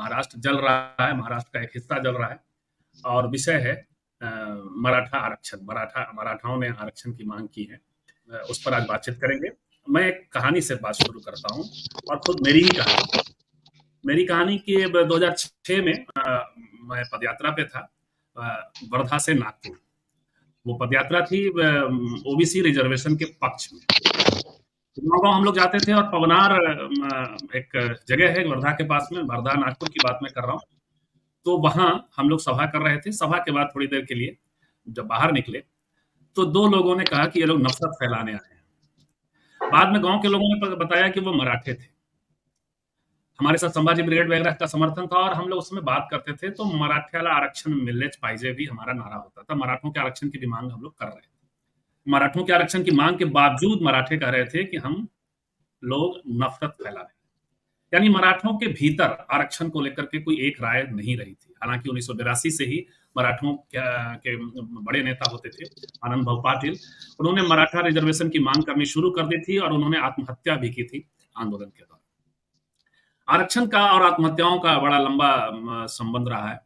महाराष्ट्र जल रहा है, महाराष्ट्र का एक हिस्सा जल रहा है और विषय है मराठा आरक्षण। मराठाओं ने आरक्षण की मांग की है, उस पर आज बातचीत करेंगे। मैं एक कहानी से बात शुरू करता हूँ और खुद मेरी ही कहानी। मेरी कहानी की 2006 में मैं पदयात्रा पे था वर्धा से नागपुर। वो पदयात्रा थी ओबीसी रिजर्वेशन के पक्ष में। गाँव हम लोग जाते थे और पवनार एक जगह है वर्धा के पास में, वर्धा नागपुर की बात मैं कर रहा हूँ। तो वहां हम लोग सभा कर रहे थे। सभा के बाद थोड़ी देर के लिए जब बाहर निकले तो दो लोगों ने कहा कि ये लोग नफरत फैलाने आए हैं। बाद में गांव के लोगों ने बताया कि वो मराठे थे, हमारे साथ संभाजी ब्रिगेड वगैरह का समर्थन था और हम लोग उसमें बात करते थे। तो मराठा आरक्षण मिलने पाहिजे भी हमारा नारा होता था। मराठों के आरक्षण की भी मांग हम लोग कर रहे थे। मराठों के आरक्षण की मांग के बावजूद मराठे कह रहे थे कि हम लोग नफरत फैला रहे हैं। यानी मराठों के भीतर आरक्षण को लेकर के कोई एक राय नहीं रही थी। हालांकि 1982 से ही मराठों के बड़े नेता होते थे आनंद भाऊ पाटिल, उन्होंने मराठा रिजर्वेशन की मांग करनी शुरू कर दी थी और उन्होंने आत्महत्या भी की थी आंदोलन के दौरान। आरक्षण का और आत्महत्याओं का बड़ा लंबा संबंध रहा है।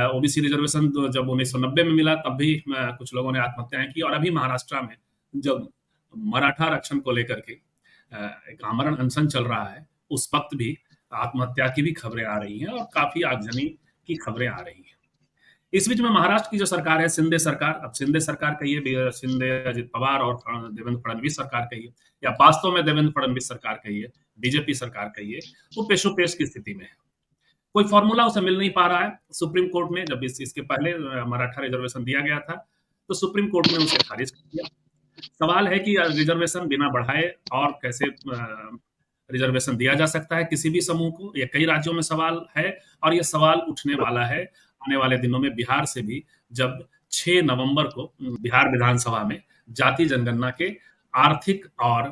ओबीसी रिजर्वेशन जब 1990 में मिला तब भी कुछ लोगों ने आत्महत्याएं की और अभी महाराष्ट्र में जब मराठा आरक्षण को लेकर के एक आमरण अनशन चल रहा है, उस वक्त भी आत्महत्या की भी खबरें आ रही हैं और काफी आगजनी की खबरें आ रही हैं। इस बीच में महाराष्ट्र की जो सरकार है, शिंदे सरकार, अब शिंदे सरकार कहिए, शिंदे अजित पवार और देवेंद्र फडणवीस सरकार कहिए, या वास्तव में देवेंद्र फडणवीस सरकार कहिए, बीजेपी सरकार कहिए, वो पेशोपेश की स्थिति में है। कोई फॉर्मूला उसे मिल नहीं पा रहा है। सुप्रीम कोर्ट ने जब इसके पहले मराठा रिजर्वेशन दिया गया था तो सुप्रीम कोर्ट ने उसे खारिज कर दिया। सवाल है कि रिजर्वेशन बिना बढ़ाए और कैसे रिजर्वेशन दिया जा सकता है किसी भी समूह को। यह कई राज्यों में सवाल है और यह सवाल उठने वाला है आने वाले दिनों में बिहार से भी, जब 6 नवंबर को बिहार विधानसभा में जाति जनगणना के आर्थिक और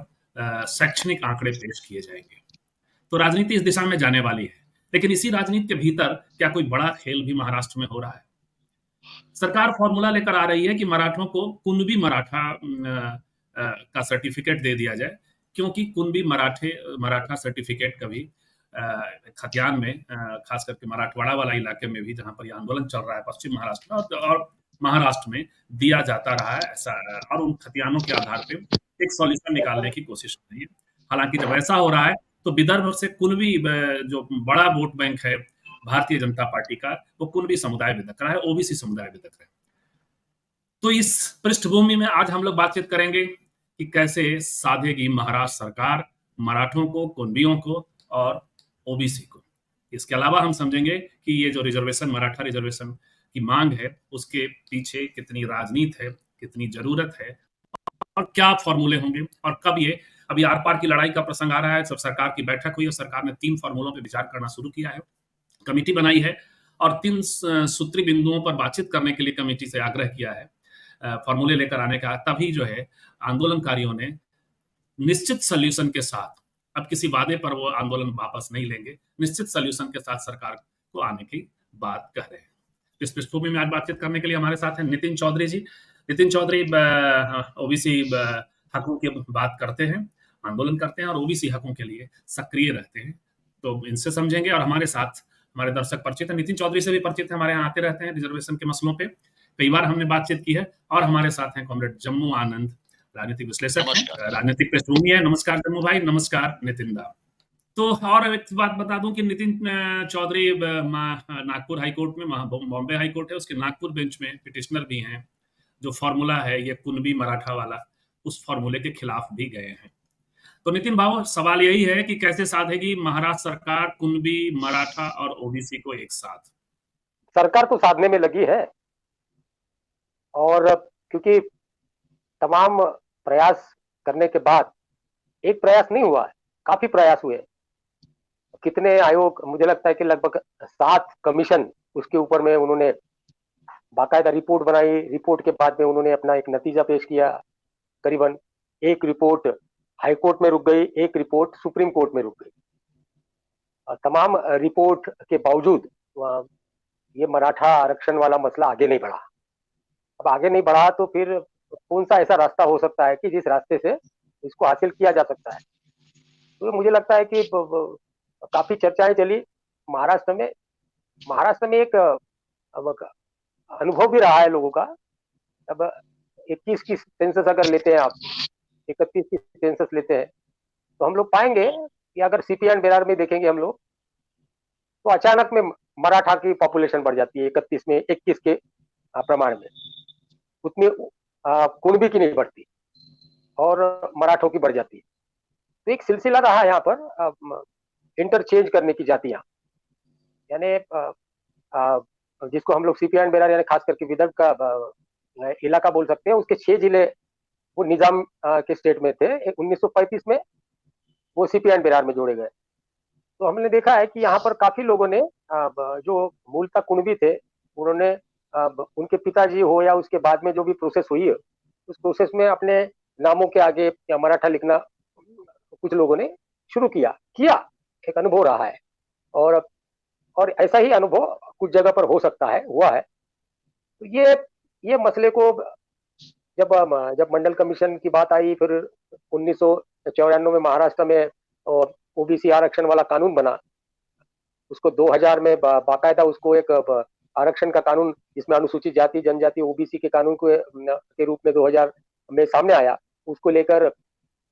शैक्षणिक आंकड़े पेश किए जाएंगे। तो राजनीति इस दिशा में जाने वाली है। लेकिन इसी राजनीति के भीतर क्या कोई बड़ा खेल भी महाराष्ट्र में हो रहा है? सरकार फॉर्मूला लेकर आ रही है कि मराठों को कुणबी मराठा का सर्टिफिकेट दे दिया जाए, क्योंकि कुणबी मराठा सर्टिफिकेट कभी खतियान में, खास करके मराठवाड़ा वाला इलाके में भी जहां पर यह आंदोलन चल रहा है पश्चिम महाराष्ट्र में और महाराष्ट्र में दिया जाता रहा है ऐसा, और उन खतियानों के आधार पर एक सॉल्यूशन निकालने की कोशिश हो रही है। हालांकि जब ऐसा हो रहा है तो विदर्भ से कुणबी जो बड़ा वोट बैंक है भारतीय जनता पार्टी का, वो कुणबी समुदाय विदक रहा है, ओबीसी समुदाय विदक रहा है। तो इस पृष्ठभूमि में आज हम लोग बातचीत करेंगे कि कैसे साधेगी महाराष्ट्र सरकार मराठों को, कुणबियों को और ओबीसी को। इसके अलावा हम समझेंगे कि ये जो रिजर्वेशन, मराठा रिजर्वेशन की मांग है, उसके पीछे कितनी राजनीति है, कितनी जरूरत है और क्या फॉर्मूले होंगे और कब ये, अभी आर पार की लड़ाई का प्रसंग आ रहा है। सब सरकार की बैठक हुई और सरकार ने 3 फॉर्मूलों पर विचार करना शुरू किया है, कमेटी बनाई है और 3 सूत्री बिंदुओं पर बातचीत करने के लिए कमेटी से आग्रह किया है फॉर्मूले लेकर आने का। तभी जो है आंदोलनकारियों ने निश्चित सॉल्यूशन के साथ, अब किसी वादे पर वो आंदोलन वापस नहीं लेंगे, निश्चित सॉल्यूशन के साथ सरकार को आने की बात कह रहे हैं। इस पृष्ठभूमि में आज बातचीत करने के लिए हमारे साथ हैं नितिन चौधरी जी। नितिन चौधरी ओबीसी हकों की बात करते हैं, आंदोलन करते हैं और ओबीसी हकों के लिए सक्रिय रहते हैं। तो इनसे समझेंगे और हमारे साथ हमारे दर्शक परिचित हैं, नितिन चौधरी से भी परिचित है, हमारे यहाँ आते रहते हैं रिजर्वेशन के मसलों पे, कई बार हमने बातचीत की है। और हमारे साथ हैं कॉमरेड जम्मू आनंद, राजनीतिक विश्लेषक हैं, राजनीतिक पृष्ठभूमि है। नमस्कार जम्मू भाई। नमस्कार नितिन दा। तो और एक बात बता दूं कि नितिन चौधरी नागपुर हाईकोर्ट में, बॉम्बे हाईकोर्ट है उसके नागपुर बेंच में पिटिशनर भी हैं। जो फॉर्मूला है ये कुणबी मराठा वाला, उस फॉर्मूले के खिलाफ भी गए हैं। तो नितिन भाव, सवाल यही है कि कैसे साधेगी महाराष्ट्र सरकार कुणबी, मराठा और ओबीसी को एक साथ? सरकार तो साधने में लगी है और क्योंकि तमाम प्रयास करने के बाद एक प्रयास नहीं हुआ है, काफी प्रयास हुए। कितने आयोग, मुझे लगता है कि लगभग 7 कमीशन उसके ऊपर में उन्होंने बाकायदा रिपोर्ट बनाई। रिपोर्ट के बाद में उन्होंने अपना एक नतीजा पेश किया। करीबन एक रिपोर्ट हाई कोर्ट में रुक गई, एक रिपोर्ट सुप्रीम कोर्ट में रुक गई। तमाम रिपोर्ट के बावजूद ये मराठा आरक्षण वाला मसला आगे नहीं बढ़ा। अब आगे नहीं बढ़ा तो फिर कौन सा ऐसा रास्ता हो सकता है कि जिस रास्ते से इसको हासिल किया जा सकता है? तो मुझे लगता है कि काफी चर्चाएं चली महाराष्ट्र में एक अनुभव भी रहा है लोगों का। अब 21 की सेंसस अगर लेते हैं आप, 31 की सेंसस लेते हैं, तो हम लोग पाएंगे कि अगर सीपी एंड बेरार में देखेंगे हम लोग, तो अचानक में मराठा की पॉपुलेशन बढ़ जाती है 31 में 21 के प्रमाण में, उतनी कुणबी की नहीं बढ़ती और मराठों की बढ़ जाती है। तो एक सिलसिला रहा यहाँ पर इंटरचेंज करने की जातियां, यानी जिसको हम लोग सीपी एंड बेरार यानी खास करके विदर्भ का इलाका बोल सकते हैं, उसके 6 जिले वो निजाम के स्टेट में थे। 1935 में वो सीपी एंड बेरार में जोड़े गए। तो हमने देखा है कि यहाँ पर काफी लोगों ने जो मूलतः कुणबी थे, उन्होंने उनके पिताजी हो या उसके बाद में जो भी प्रोसेस हुई है, उस प्रोसेस में अपने नामों के आगे या मराठा लिखना कुछ लोगों ने शुरू किया। एक अनुभव रहा है और ऐसा ही अनुभव कुछ जगह पर हो सकता है, हुआ है। तो ये मसले को जब मंडल कमीशन की बात आई, फिर 1994 में महाराष्ट्र में ओबीसी आरक्षण वाला कानून बना, उसको 2000 में बाकायदा उसको एक आरक्षण का कानून जिसमें अनुसूचित जाति जनजाति ओबीसी के कानून के रूप में 2000 में सामने आया। उसको लेकर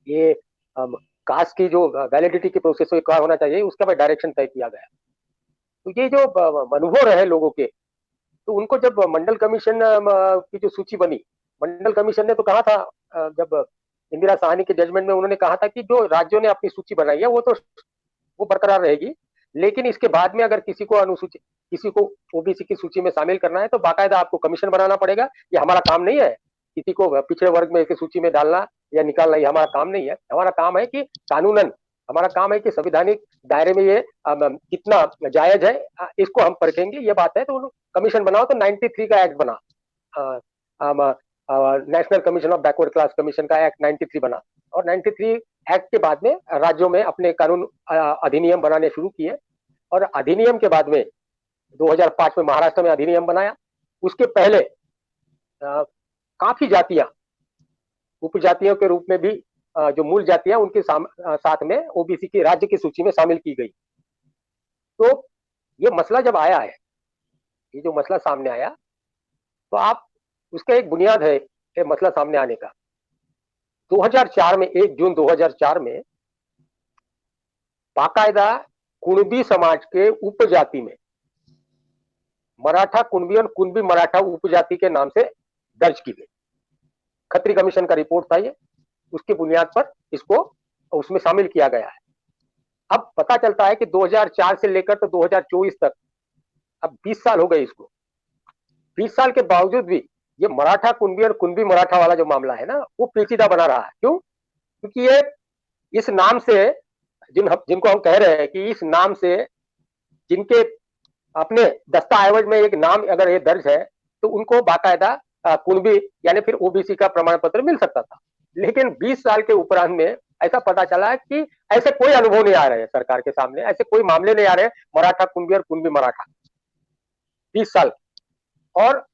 ये कास्ट की जो वैलिडिटी की प्रोसेस क्या होना चाहिए, उसका भी डायरेक्शन तय किया गया। तो ये जो अनुभव रहे लोगों के, तो उनको जब मंडल कमीशन की जो सूची बनी, मंडल कमीशन ने तो कहा था, जब इंदिरा साहनी के जजमेंट में उन्होंने कहा था कि जो राज्यों ने अपनी सूची बनाई है वो बरकरार रहेगी, लेकिन इसके बाद में अगर किसी को ओबीसी की सूची में शामिल करना है तो बाकायदा आपको कमीशन बनाना पड़ेगा। ये हमारा काम नहीं है किसी को पिछड़े वर्ग में इसकी सूची में डालना या निकालना, ये हमारा काम नहीं है। हमारा काम है कि कानूनन हमारा काम है कि संवैधानिक दायरे में ये कितना जायज है, इसको हम परखेंगे, ये बात है। तो कमीशन बनाओ, तो 93 का एक्ट बना, national commission of backward class commission का एक्ट 93 बना, और 93 एक्ट के बाद में राज्यों में अपने कानून अधिनियम बनाने शुरू किए। और अधिनियम के बाद में 2005 में महाराष्ट्र में अधिनियम बनाया। उसके पहले काफी जातियां उपजातियों के रूप में भी जो मूल जातियां उनके साथ में ओबीसी की राज्य की सूची में शामिल की गई। तो ये मसला जब आया है, ये जो मसला सामने आया, तो आप उसका एक बुनियाद है ये मसला सामने आने का। 2004 में 1 जून 2004 में बाकायदा कुणबी समाज के उपजाति में मराठा कुणबी और कुणबी मराठा उपजाति के नाम से दर्ज की गई। खत्री कमीशन का रिपोर्ट था ये, उसकी बुनियाद पर इसको उसमें शामिल किया गया है। अब पता चलता है कि 2004 से लेकर तो 2024 तक, अब 20 साल हो गए इसको। 20 साल के बावजूद भी ये मराठा कुणबी और कुणबी मराठा वाला जो मामला है ना, वो पेचीदा बना रहा है। क्यों? क्योंकि ये इस नाम से जिनको हम कह रहे हैं कि इस नाम से जिनके अपने दस्तावेज में एक नाम अगर ये दर्ज है, तो उनको बाकायदा कुणबी यानी फिर ओबीसी का प्रमाण पत्र मिल सकता था। लेकिन 20 साल के उपरांत में ऐसा पता चला कि ऐसे कोई अनुभव नहीं आ रहे हैं सरकार के सामने, ऐसे कोई मामले नहीं आ रहे मराठा कुणबी और कुणबी मराठा 20 साल। और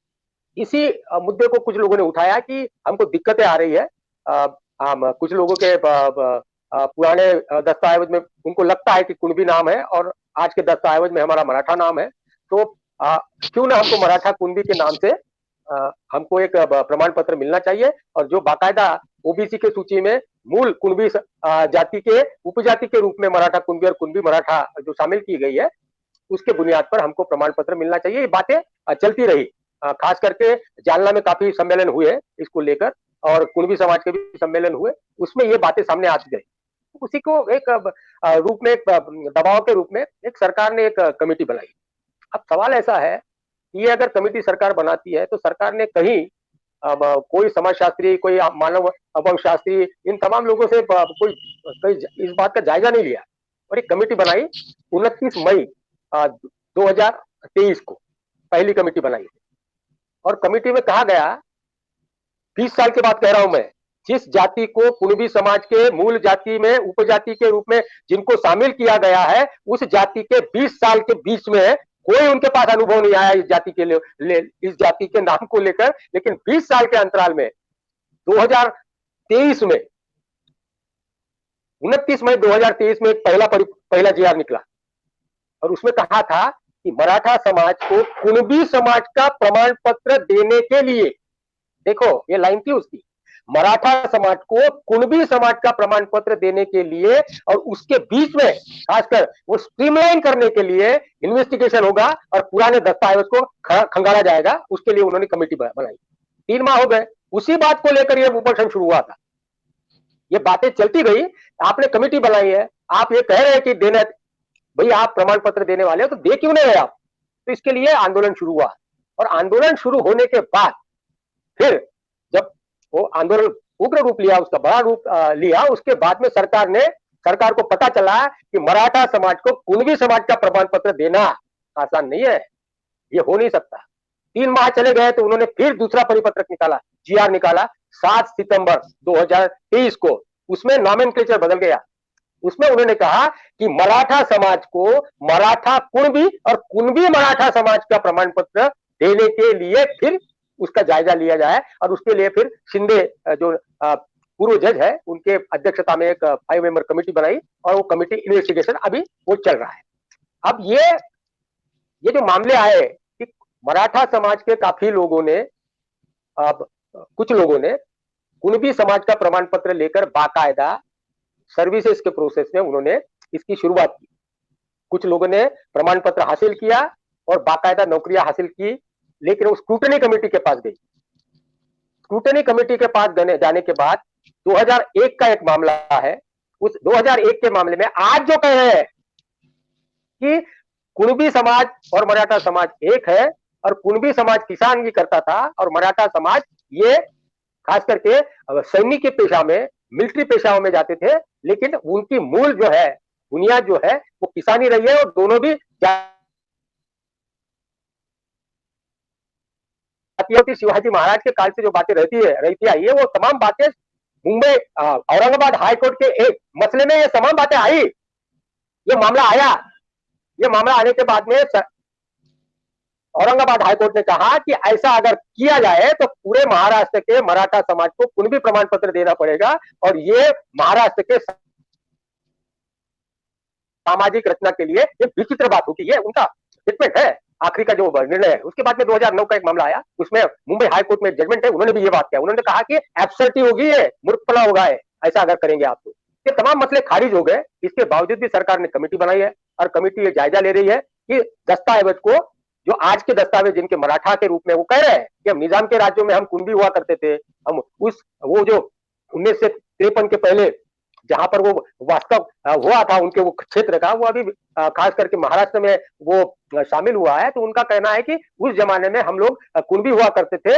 इसी मुद्दे को कुछ लोगों ने उठाया कि हमको दिक्कतें आ रही है। कुछ लोगों के पुराने दस्तावेज में उनको लगता है कि कुणबी नाम है और आज के दस्तावेज में हमारा मराठा नाम है, तो क्यों ना हमको मराठा कुणबी के नाम से हमको एक प्रमाण पत्र मिलना चाहिए। और जो बाकायदा ओबीसी के सूची में मूल कुणबी जाति के उपजाति के रूप में मराठा कुणबी और कुणबी मराठा जो शामिल की गई है, उसके बुनियाद पर हमको प्रमाण पत्र मिलना चाहिए। ये बातें चलती रही, खास करके जालना में काफी सम्मेलन हुए इसको लेकर, और कुणबी समाज के भी सम्मेलन हुए, उसमें ये बातें सामने आती गई। उसी को एक रूप में, एक दबाव के रूप में एक सरकार ने एक कमेटी बनाई। अब सवाल ऐसा है कि ये अगर कमेटी सरकार बनाती है, तो सरकार ने कहीं कोई समाजशास्त्री, कोई मानव शास्त्री, इन तमाम लोगों से कोई इस बात का जायजा नहीं लिया और एक कमेटी बनाई। 29 मई 2023 को पहली कमेटी बनाई और कमेटी में कहा गया, 20 साल के बाद कह रहा हूं मैं, जिस जाति को कुणबी समाज के मूल जाति में उपजाति के रूप में जिनको शामिल किया गया है, उस जाति के 20 साल के बीच में कोई उनके पास अनुभव नहीं आया इस जाति के इस जाति के नाम को लेकर। लेकिन 20 साल के अंतराल में 2023 में 29 मई 2023 में एक पहला जीआर निकला और उसमें कहा था कि मराठा समाज को कुणबी समाज का प्रमाण पत्र देने के लिए, देखो ये लाइन थी उसकी, मराठा समाज को कुणबी समाज का प्रमाण पत्र देने के लिए और उसके बीच में खासकर वो स्ट्रीमलाइन करने के लिए इन्वेस्टिगेशन होगा और पुराने दस्तावेज को खंगाला जाएगा, उसके लिए उन्होंने कमेटी बनाई। 3 माह हो गए, उसी बात को लेकर यह उपलक्षण शुरू हुआ था। ये बातें चलती गई, आपने कमेटी बनाई है, आप ये कह रहे हैं कि देना, भाई आप प्रमाण पत्र देने वाले हो तो दे क्यों नहीं रहे आप? तो इसके लिए आंदोलन शुरू हुआ और आंदोलन शुरू होने के बाद फिर जब वो आंदोलन उग्र रूप लिया, उसका बड़ा रूप लिया, उसके बाद में सरकार को पता चला कि मराठा समाज को कुणबी समाज का प्रमाण पत्र देना आसान नहीं है, ये हो नहीं सकता। 3 माह चले गए तो उन्होंने फिर दूसरा परिपत्रक निकाला, जीआर निकाला 7 सितंबर 2023 को। उसमें नॉमेनक्लेचर बदल गया, उसमें उन्होंने कहा कि मराठा समाज को मराठा कुणबी और कुणबी मराठा समाज का प्रमाण पत्र देने के लिए फिर उसका जायजा लिया जाए और उसके लिए फिर शिंदे जो पूर्व जज है उनके अध्यक्षता में एक 5 मेंबर कमेटी बनाई और वो कमेटी इन्वेस्टिगेशन अभी वो चल रहा है। अब ये जो मामले आए कि मराठा समाज के काफी लोगों ने, अब कुछ लोगों ने कुणबी समाज का प्रमाण पत्र लेकर बाकायदा सर्विसेज के प्रोसेस में उन्होंने इसकी शुरुआत की। कुछ लोगों ने प्रमाण पत्र हासिल किया और बाकायदा नौकरियां हासिल की, लेकिन वो स्क्रूटनी कमेटी के पास गई। स्क्रूटनी कमेटी के पास जाने के बाद 2001 का एक मामला है, उस 2001 के मामले में आज जो कह रहे हैं कि कुणबी समाज और मराठा समाज एक है और कुणबी समाज किसानगी करता था और मराठा समाज ये खास करके सैनिक के पेशा में, मिलिट्री पेशाओं में जाते थे, लेकिन उनकी मूल जो है बुनियाद जो है वो किसानी रही है और दोनों भी शिवाजी महाराज के काल से जो बातें रहती आई है वो तमाम बातें मुंबई औरंगाबाद हाई कोर्ट के एक मसले में ये तमाम बातें आई, ये मामला आया। ये मामला आने के बाद में औरंगाबाद हाईकोर्ट ने कहा कि ऐसा अगर किया जाए तो पूरे महाराष्ट्र के मराठा समाज को कुणबी प्रमाण पत्र देना पड़ेगा और ये महाराष्ट्र के सामाजिक रचना के लिए एक विचित्र बात होगी। ये उनका स्टेटमेंट है, आखिरी का जो निर्णय है। उसके बाद में 2009 का एक मामला आया, उसमें मुंबई हाईकोर्ट में जजमेंट है, उन्होंने भी ये बात किया, उन्होंने कहा कि एब्सर्टी होगी, है मूर्खपना होगा है ऐसा अगर करेंगे आप तो। ये तमाम मसले खारिज हो गए। इसके बावजूद भी सरकार ने कमेटी बनाई है और कमेटी ये जायजा ले रही है कि दस्तावेज को, जो आज के दस्तावेज जिनके मराठा के रूप में वो कह रहे हैं कि हम निजाम के राज्यों में हम कुणबी हुआ करते थे, हम उस वो जो 1953 के पहले जहां पर वो वास्तव हुआ था उनके वो क्षेत्र का, वो अभी खास करके महाराष्ट्र में वो शामिल हुआ है। तो उनका कहना है कि उस जमाने में हम लोग कुणबी हुआ करते थे।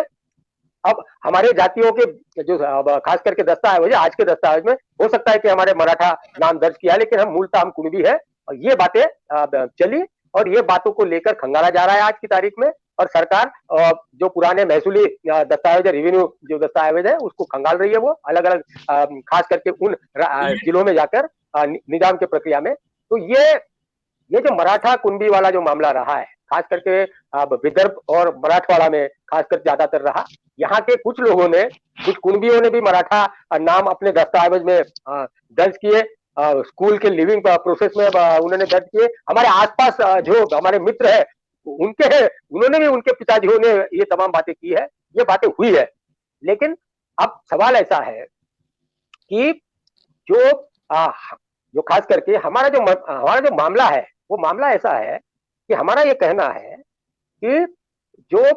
अब हमारे जातियों के जो खास करके दस्तावेज, आज के दस्तावेज में हो सकता है कि हमारे मराठा नाम दर्ज किया, लेकिन हम मूलतः हम कुणबी है। और ये बातें चली और ये बातों को लेकर खंगाला जा रहा है आज की तारीख में। और सरकार जो पुराने महसूली दस्तावेज, रेवेन्यू जो दस्तावेज है उसको खंगाल रही है, वो अलग अलग खास करके उन जिलों में जाकर निजाम के प्रक्रिया में। तो ये जो मराठा कुणबी वाला जो मामला रहा है, खास करके विदर्भ और मराठवाड़ा में खासकर ज्यादातर रहा। यहाँ के कुछ लोगों ने, कुछ कुणबियों ने भी मराठा नाम अपने दस्तावेज में दर्ज किए, स्कूल के लिविंग प्रोसेस में उन्होंने दर्ज किए। हमारे आसपास जो हमारे मित्र है उन्होंने भी, उनके पिताजियों ने ये तमाम बातें की है, ये बातें हुई है। लेकिन अब सवाल ऐसा है कि जो खास करके हमारा जो मामला है, वो मामला ऐसा है कि हमारा ये कहना है कि जो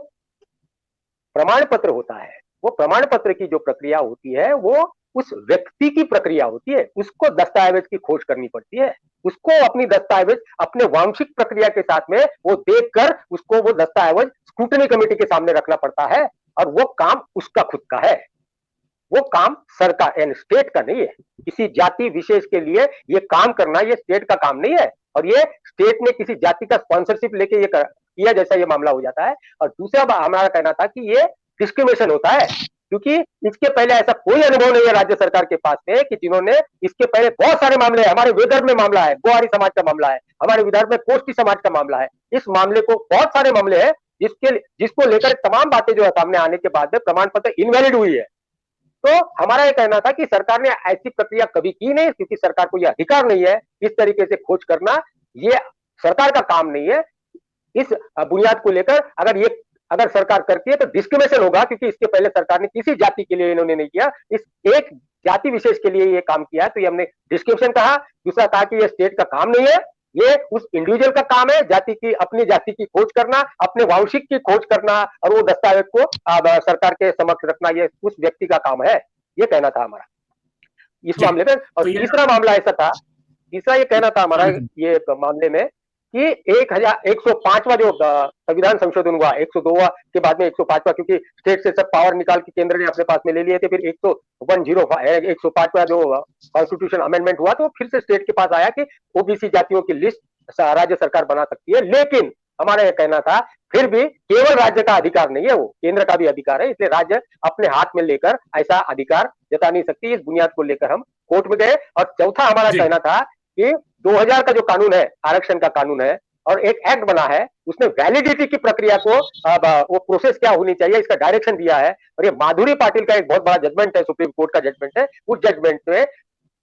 प्रमाण पत्र होता है, वो प्रमाण पत्र की जो प्रक्रिया होती है वो उस व्यक्ति की प्रक्रिया होती है, उसको दस्तावेज की खोज करनी पड़ती है, उसको अपनी दस्तावेज अपने वांशिक प्रक्रिया के साथ में वो देखकर उसको वो दस्तावेज स्क्रूटनी कमेटी के सामने रखना पड़ता है। और वो काम उसका खुद का है, वो काम सरकार यानी स्टेट का नहीं है। किसी जाति विशेष के लिए ये काम करना ये स्टेट का काम नहीं है और ये स्टेट ने किसी जाति का स्पॉन्सरशिप लेके ये किया जैसा ये मामला हो जाता है। और दूसरा हमारा कहना था कि ये डिस्क्रिमिनेशन होता है, क्योंकि इसके पहले ऐसा कोई अनुभव नहीं है राज्य सरकार के पास में कि जिन्होंने, इसके पहले बहुत सारे मामले हैं, हमारे विदर्भ में मामला है, गोवारी समाज का मामला है, हमारे विदर्भ में कोष्टी समाज का मामला है। इस मामले को, बहुत सारे मामले हैं जिसको लेकर तमाम बातें जो है सामने आने के बाद में प्रमाण पत्र इनवैलिड हुई है। तो हमारा यह कहना था कि सरकार ने ऐसी प्रक्रिया कभी की नहीं, क्योंकि सरकार को यह अधिकार नहीं है इस तरीके से खोज करना। ये सरकार का काम नहीं है इस बुनियाद को लेकर। अगर सरकार करती है तो डिस्क्रिमिनेशन होगा, क्योंकि इसके पहले सरकार ने किसी जाति के लिए इन्होंने नहीं किया, इस एक जाति विशेष के लिए ये काम किया है, तो ये हमने डिस्क्रिमिनेशन कहा। दूसरा कहा कि ये स्टेट का काम नहीं है, ये उस इंडिविजुअल का काम है, अपनी जाति की खोज करना, अपने वंशिक की खोज करना और वो दस्तावेज को सरकार के समक्ष रखना, ये उस व्यक्ति का काम है, ये कहना था हमारा इस मामले में। और तो तीसरा मामला ऐसा था, तीसरा ये कहना था हमारा ये मामले में कि 105वां जो संविधान संशोधन हुआ, 102वां के बाद में 105वां, क्योंकि स्टेट से सब पावर निकाल के केंद्र ने अपने पास में ले लिए थे, फिर 105वां जो कॉन्स्टिट्यूशन अमेंडमेंट हुआ तो फिर से स्टेट के पास आया कि ओबीसी जातियों की लिस्ट राज्य सरकार बना सकती है। लेकिन हमारा यह कहना था फिर भी केवल राज्य का अधिकार नहीं है, वो केंद्र का भी अधिकार है, इसलिए राज्य अपने हाथ में लेकर ऐसा अधिकार जता नहीं सकती। इस बुनियाद को लेकर हम कोर्ट में गए। और चौथा हमारा कहना था कि 2000 का जो कानून है, आरक्षण का कानून है, और एक एक्ट बना है, उसने वैलिडिटी की प्रक्रिया को वो प्रोसेस क्या होनी चाहिए इसका डायरेक्शन दिया है। और ये माधुरी पाटिल का एक बहुत बड़ा जजमेंट है, सुप्रीम कोर्ट का जजमेंट है। उस जजमेंट में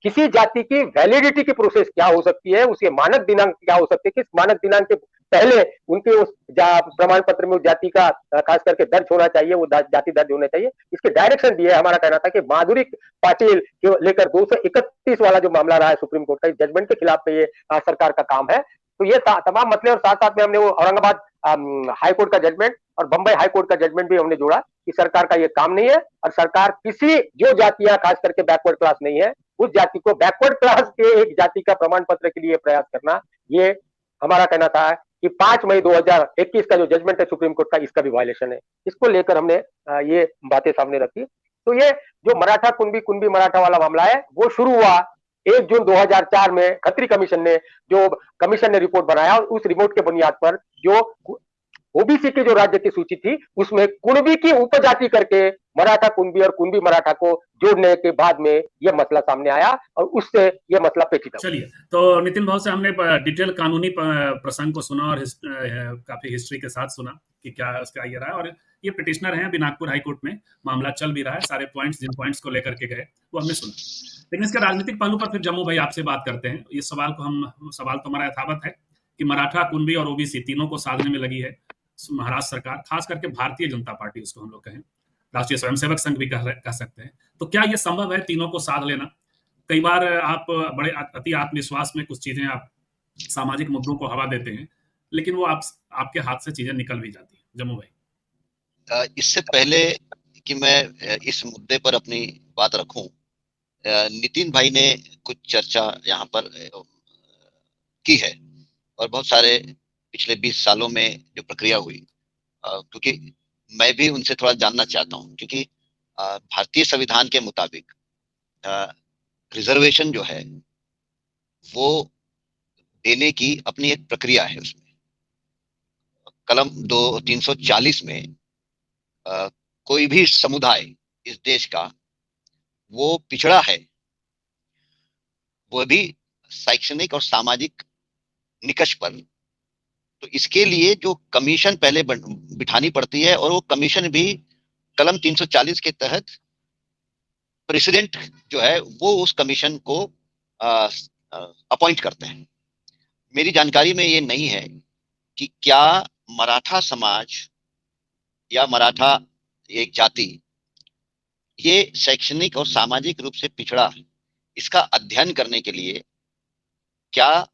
किसी जाति की वैलिडिटी की प्रोसेस क्या हो सकती है, उसके मानक दिनांक क्या हो सकते हैं, किस मानक दिनांक के पहले उनके उस प्रमाण पत्र में उस जाति का खास करके दर्ज होना चाहिए, वो जाति दर्ज होना चाहिए, इसके डायरेक्शन दिए। हमारा कहना था कि माधुरी पाटिल के लेकर 231 वाला जो मामला रहा है सुप्रीम कोर्ट का, इस जजमेंट के खिलाफ में ये सरकार का काम है। तो ये तमाम मसले, और साथ साथ में हमने वो औरंगाबाद हाईकोर्ट का जजमेंट और बंबई हाईकोर्ट का जजमेंट भी हमने जोड़ा कि सरकार का ये काम नहीं है, और सरकार किसी जो जातियां खास करके बैकवर्ड क्लास नहीं है, उस जाति को बैकवर्ड क्लास के एक जाति का प्रमाण पत्र के लिए प्रयास करना, ये हमारा कहना था कि 5 मई 2021 का जो जजमेंट है सुप्रीम कोर्ट का, इसका भी वायलेशन है। इसको लेकर हमने ये बातें सामने रखी। तो ये जो मराठा कुंभी मराठा वाला मामला है, वो शुरू हुआ 1 जून 2004 में। खत्री कमीशन ने रिपोर्ट बनाया, और उस रिपोर्ट के बुनियाद पर जो ओबीसी की जो राज्य की सूची थी, उसमें कुणबी की उपजाति करके मराठा कुंभी और कुंभी मराठा को जोड़ने के बाद में यह मसला सामने आया, और उससे यह मसला पेचीदा। चलिए, तो नितिन भाव से हमने डिटेल कानूनी प्रसंग को सुना और काफी हिस्ट्री के साथ सुना कि क्या उसका ये रहा है। और ये पिटिशनर हैं, अभी नागपुर हाईकोर्ट में मामला चल भी रहा है, सारे पॉइंट्स जिन पॉइंट्स को लेकर के गए वो हमने सुना। लेकिन इसके राजनीतिक पहलू पर फिर जम्मू भाई आपसे बात करते हैं। ये सवाल तो हमारा यथावत है कि मराठा, कुंभी और ओबीसी तीनों को साधने में लगी है महाराष्ट्र सरकार, खास करके भारतीय जनता पार्टी, उसको हम लोग कहें, राष्ट्रीय स्वयंसेवक संघ भी कह सकते हैं। तो क्या ये संभव है तीनों को साध लेना? कई बार आप बड़े अति आत्मविश्वास में कुछ चीजें, आप सामाजिक मुद्दों को हवा देते हैं, लेकिन वो आपके हाथ से चीजें निकल भी जाती हैं। जम्मू भाई, इससे पहले कि मैं इस मुद्दे पर अपनी बात रखूं, नितिन भाई ने कुछ चर्चा यहाँ पर की है, और बहुत सारे पिछले 20 सालों में जो प्रक्रिया हुई, क्योंकि मैं भी उनसे थोड़ा जानना चाहता हूं, क्योंकि भारतीय संविधान के मुताबिक रिजर्वेशन जो है वो देने की अपनी एक प्रक्रिया है। उसमें कलम 340 में कोई भी समुदाय इस देश का वो पिछड़ा है, वो भी शैक्षणिक और सामाजिक निकष पर, तो इसके लिए जो कमीशन पहले बिठानी पड़ती है, और वो कमीशन भी कलम 340 के तहत प्रेसिडेंट जो है वो उस कमीशन को अपॉइंट करते हैं। मेरी जानकारी में ये नहीं है कि क्या मराठा समाज या मराठा एक जाति ये शैक्षणिक और सामाजिक रूप से पिछड़ा, इसका अध्ययन करने के लिए क्या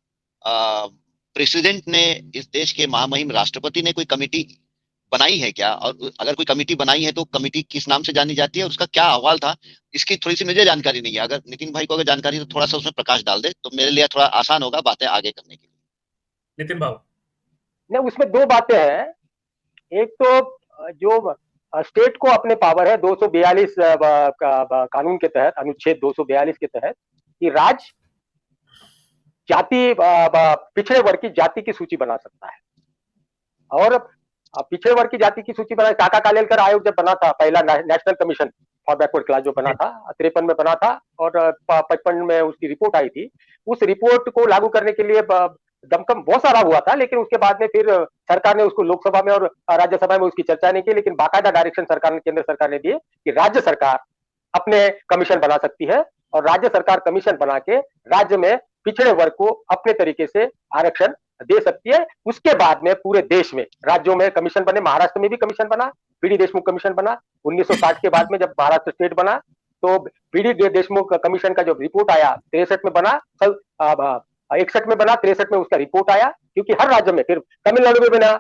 प्रेसिडेंट ने, इस देश के महामहिम राष्ट्रपति ने कोई कमेटी बनाई है क्या? और अगर कोई कमेटी बनाई है तो कमेटी किस नाम से जानी जाती है, उसका क्या अहवाल था, इसकी थोड़ी सी मुझे जानकारी नहीं है। अगर नितिन भाई को अगर जानकारी है तो थोड़ा सा उसमें प्रकाश डाल दे तो मेरे लिए थोड़ा आसान होगा बातें आगे करने के लिए। नितिन बाबू, नहीं, उसमें 2 बातें हैं। एक तो जो स्टेट को अपने पावर है 242 कानून के तहत, अनुच्छेद 242 के तहत, कि राज्य जाति पिछड़े वर्ग की जाति की सूची बना सकता है। और पिछड़े वर्ग की जाति की सूची बना, काका कालेलकर आयोग जब बना था, पहला national commission for backward class जो बना था, 53 में बना था, और 55 में उसकी रिपोर्ट आई थी। उस रिपोर्ट को लागू करने के लिए दमखम बहुत सारा हुआ था, लेकिन उसके बाद में फिर सरकार ने उसको लोकसभा में और राज्यसभा में उसकी चर्चा नहीं की, लेकिन बाकायदा डायरेक्शन केंद्र सरकार ने दिए कि राज्य सरकार अपने कमीशन बना सकती है, और राज्य सरकार कमीशन बना के राज्य में पिछड़े वर्ग को अपने तरीके से आरक्षण दे सकती है। उसके बाद में पूरे देश में राज्यों में कमीशन बने, महाराष्ट्र में भी कमीशन बना, बीडी देशमुख कमीशन बना 1960 के बाद में जब महाराष्ट्र स्टेट बना, तो बीडी देशमुख कमीशन का जो रिपोर्ट आया 63 में बना, 61 में बना, 63 में उसका रिपोर्ट आया, क्योंकि हर राज्य में, फिर तमिलनाडु में बना,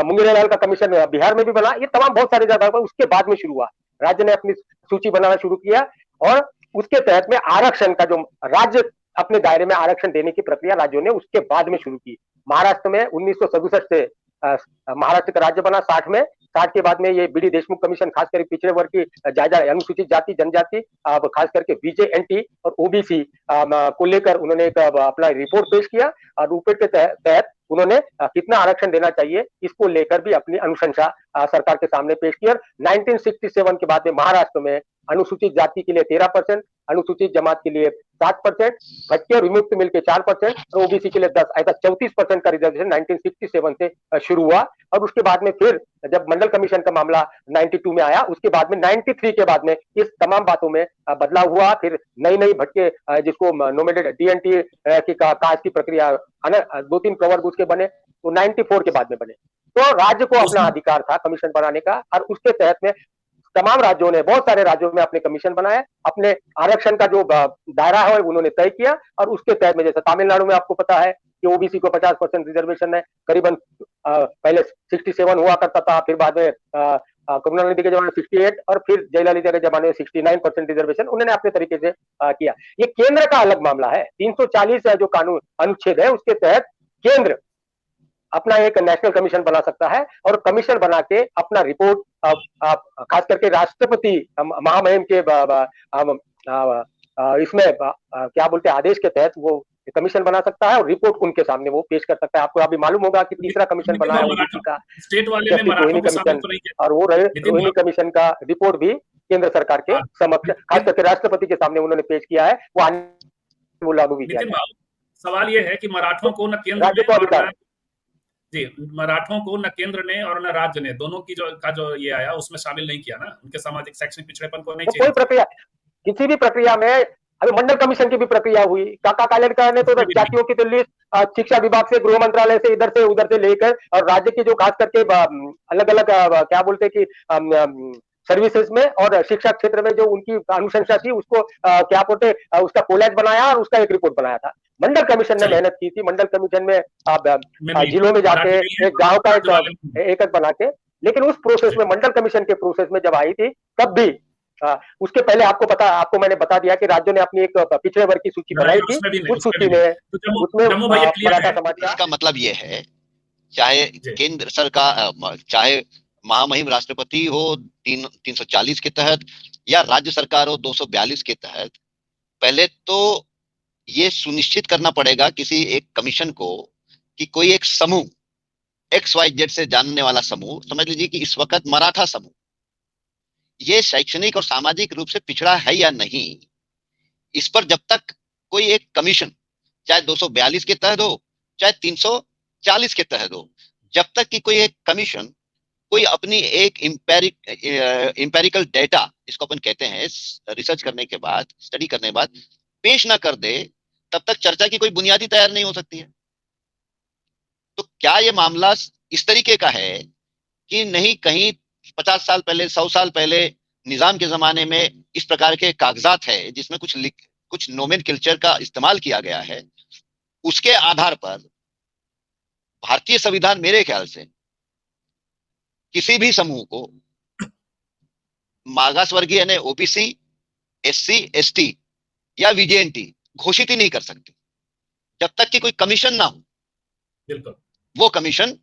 मुंगेरीलाल का कमीशन बिहार में भी बना, ये तमाम बहुत सारी जगह पर उसके बाद में शुरू हुआ। राज्य ने अपनी सूची बनाना शुरू किया और उसके तहत में आरक्षण का जो राज्य अपने दायरे में आरक्षण देने की प्रक्रिया राज्यों ने उसके बाद में शुरू की। महाराष्ट्र में 1967 से महाराष्ट्र का राज्य बना 60 में, 60 के बाद में ये बीडी देशमुख कमीशन खास करके पिछड़े वर्ग की ज्यादा अनुसूचित जाति जनजाति खास करके बीजेएनटी और ओबीसी को लेकर उन्होंने एक अपना रिपोर्ट पेश किया और रिपोर्ट के तहत उन्होंने कितना आरक्षण देना चाहिए इसको लेकर भी अपनी अनुशंसा सरकार के सामने पेश की। और 1967 के बाद में महाराष्ट्र में अनुसूचित जाति के लिए 13%, अनुसूचित जमात के लिए 7%, भटके और विमुक्त मिलकर 4% और ओबीसी के लिए 10, ऐसा 34% का रिजर्वेशन 1967 से शुरू हुआ। और उसके बाद में फिर जब मंडल कमीशन का मामला 92 में आया, उसके बाद में 93 के बाद में इस तमाम बातों में बदलाव हुआ। फिर नई भटके जिसको नोमिनेटेड डीएनटी की कास्ट की प्रक्रिया 2-3 प्रवर्ग उसके बने, तो 94 के बाद में बने। तो राज्य को अपना अधिकार था कमीशन बनाने का और उसके तहत में तमाम राज्यों ने, बहुत सारे राज्यों में अपने कमीशन बनाए, अपने आरक्षण का जो दायरा है उन्होंने तय किया और उसके तहत में जैसे तमिलनाडु में आपको पता है कि ओबीसी को 50% रिजर्वेशन है, करीबन पहले 67 हुआ करता था, फिर बाद में करुणानिधि के जमाने में 68 और फिर जयललिता के जमाने में 69% रिजर्वेशन उन्होंने अपने तरीके से किया। ये केंद्र का अलग मामला है। 340 जो कानून अनुच्छेद है उसके तहत केंद्र अपना एक नेशनल कमीशन बना सकता है और कमीशन बना के अपना रिपोर्ट खास करके राष्ट्रपति महामहिम के इसमें क्या बोलते हैं आदेश के तहत वो कमीशन बना सकता है और रिपोर्ट उनके सामने वो पेश कर सकता है। आपको अभी मालूम होगा कि तीसरा कमीशन बना है ओबीसी का स्टेट वाले में रोहिणी कमीशन, और वो रोहिणी कमीशन का रिपोर्ट भी केंद्र सरकार के समक्ष खास करके राष्ट्रपति के सामने उन्होंने पेश किया है, वो लागू भी किया। सवाल ये है कि मराठों को न केंद्र जी, मराठों को न केंद्र ने और न राज्य ने, दोनों की जो ये आया उसमें शामिल नहीं किया ना, उनके सामाजिक शैक्षणिक पिछड़ेपन को नहीं। कोई प्रक्रिया, किसी भी प्रक्रिया में अभी मंडल कमीशन की भी प्रक्रिया हुई, काका कालेलकर ने तो जातियों की तो लिस्ट शिक्षा विभाग से, गृह मंत्रालय से, इधर से उधर से लेकर और राज्य की जो खास करके अलग अलग क्या बोलते कि सर्विसेज में और शिक्षा क्षेत्र में जो उनकी अनुशंसा थी उसको क्या बोलते उसका कोलैज बनाया और उसका एक रिपोर्ट बनाया था। मंडल कमीशन ने मेहनत की थी। मंडल कमीशन में जिलों में जाके एक गांव का एक बना के, लेकिन उस प्रोसेस में मंडल कमीशन के प्रोसेस में जब आई थी तब भी उसके पहले आपको मैंने बता दिया कि राज्यों ने अपनी एक पिछड़े वर्ग की सूची बनाई थी। उस सूची में उसमें मराठा समाज का, इसका मतलब ये है चाहे केंद्र सरकार, चाहे महामहिम राष्ट्रपति हो 340 के तहत या राज्य सरकार हो 242 के तहत, पहले तो ये सुनिश्चित करना पड़ेगा किसी एक कमीशन को कि कोई एक समूह XYZ से जानने वाला समूह, समझ लीजिए कि इस वक्त मराठा समूह ये शैक्षणिक और सामाजिक रूप से पिछड़ा है या नहीं, इस पर जब तक कोई एक कमीशन चाहे 242 के तहत हो चाहे 340 के तहत हो, जब तक कि कोई एक कमीशन कोई अपनी एक इंपेरिकल डेटा, इसको अपन कहते हैं रिसर्च करने के बाद, स्टडी करने के बाद पेश ना कर दे, तब तक चर्चा की कोई बुनियादी तैयार नहीं हो सकती है। तो क्या ये मामला इस तरीके का है कि नहीं कहीं 50 साल पहले, 100 साल पहले निजाम के जमाने में इस प्रकार के कागजात है जिसमें कुछ नोमेनक्लेचर का इस्तेमाल किया गया है, उसके आधार पर भारतीय संविधान मेरे ख्याल से किसी भी समूह को मागास वर्गीय यानी ओबीसी, एससी, एसटी या वीजेएनटी घोषित ही नहीं कर सकती जब तक कि कोई कमीशन ना हो। बिल्कुल, वो कमीशन